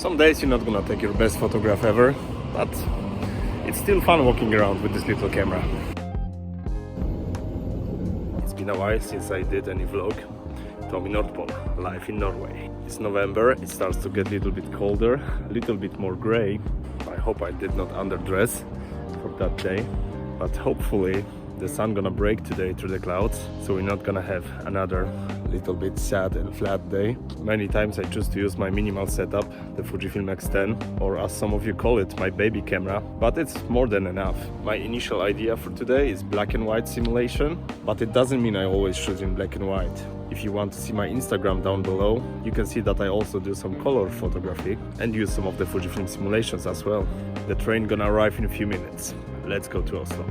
Some days you're not gonna take your best photograph ever, but it's still fun walking around with this little camera. It's been a while since I did any vlog. Tommy Nordpol, life in Norway. It's November, it starts to get a little bit colder, a little bit more grey. I hope I did not underdress for that day, but hopefully the sun gonna break today through the clouds, so we're not gonna have another little bit sad and flat day. Many times I choose to use my minimal setup, the Fujifilm x10, or as some of you call it, my baby camera, but it's more than enough. My initial idea for today is black and white simulation, but it doesn't mean I always shoot in black and white. If you want to see my Instagram down below, you can see that I also do some color photography and use some of the Fujifilm simulations as well. The train gonna arrive in a few minutes. Let's go to Oslo.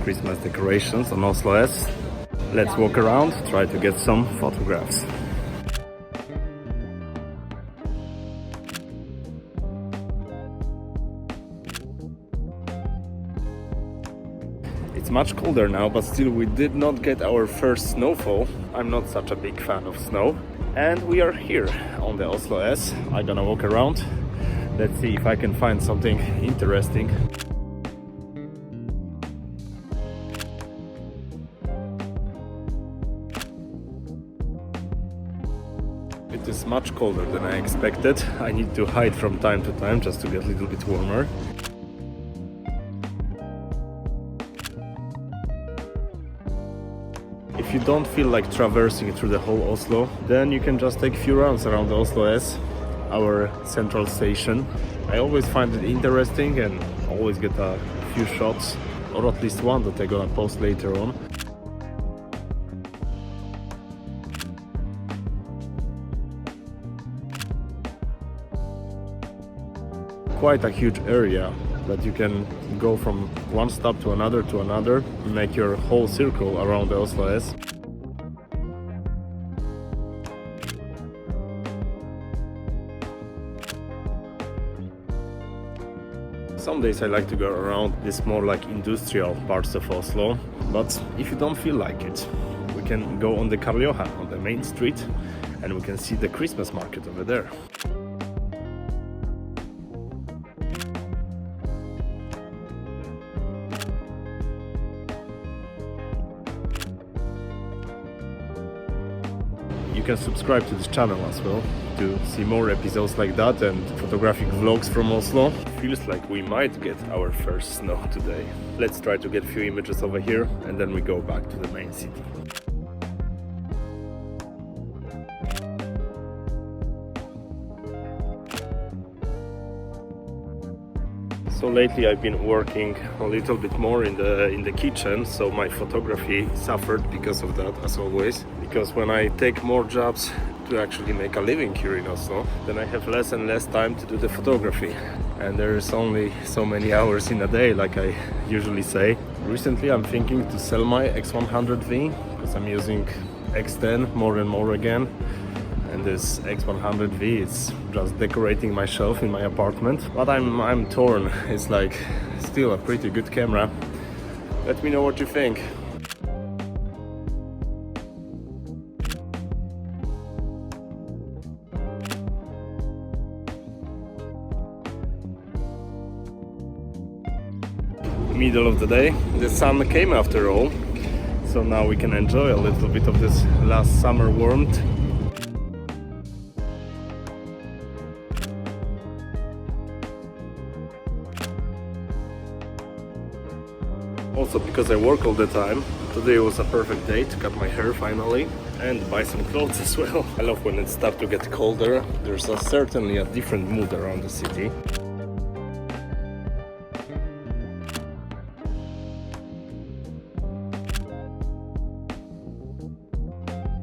Christmas decorations on Oslo S. Let's walk around, try to get some photographs. It's much colder now, but still we did not get our first snowfall. I'm not such a big fan of snow. And we are here on the Oslo S. I'm gonna walk around. Let's see if I can find something interesting. It is much colder than I expected. I need to hide from time to time just to get a little bit warmer. If you don't feel like traversing through the whole Oslo, then you can just take a few rounds around the Oslo S, our central station. I always find it interesting and always get a few shots, or at least one that I'm gonna post later on. Quite a huge area that you can go from one stop to another, make your whole circle around the Oslo S. Some days I like to go around this more like industrial parts of Oslo, but if you don't feel like it, we can go on the Karl Johan, on the main street, and we can see the Christmas market over there. You can subscribe to this channel as well to see more episodes like that and photographic vlogs from Oslo. Feels like we might get our first snow today. Let's try to get a few images over here and then we go back to the main city. So lately I've been working a little bit more in the kitchen, so my photography suffered because of that, as always. Because when I take more jobs to actually make a living here in Oslo, then I have less and less time to do the photography. And there's only so many hours in a day, like I usually say. Recently I'm thinking to sell my X100V, because I'm using X10 more and more again. And this X100V is just decorating my shelf in my apartment. But I'm torn. It's like still a pretty good camera. Let me know what you think. Middle of the day, the sun came after all, so now we can enjoy a little bit of this last summer warmth. Also, because I work all the time, today was a perfect day to cut my hair finally and buy some clothes as well. I love when it starts to get colder. There's certainly a different mood around the city.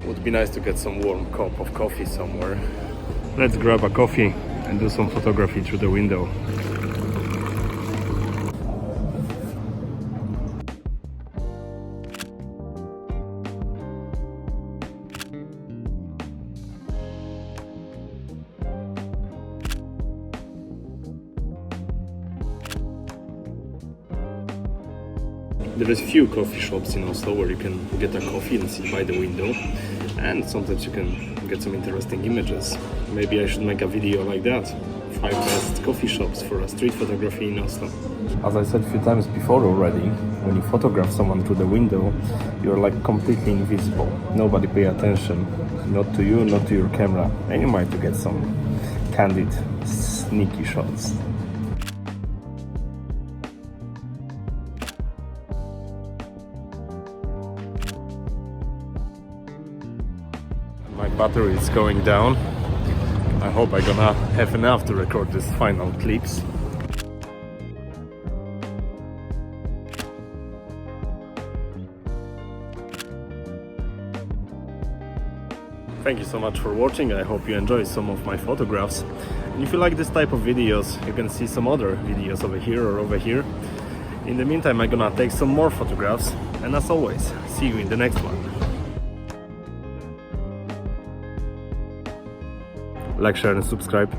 Would be nice to get some warm cup of coffee somewhere. Let's grab a coffee and do some photography through the window. There is few coffee shops in Oslo where you can get a coffee and sit by the window, and sometimes you can get some interesting images. Maybe I should make a video like that. 5 best coffee shops for a street photography in Oslo. As I said a few times before already, when you photograph someone through the window, you're like completely invisible. Nobody pay attention, not to you, not to your camera, and you might get some candid, sneaky shots. My battery is going down. I hope I'm gonna have enough to record these final clips. Thank you so much for watching. I hope you enjoy some of my photographs. And if you like this type of videos, you can see some other videos over here or over here. In the meantime, I'm gonna take some more photographs. And as always, see you in the next one. Like, share and subscribe.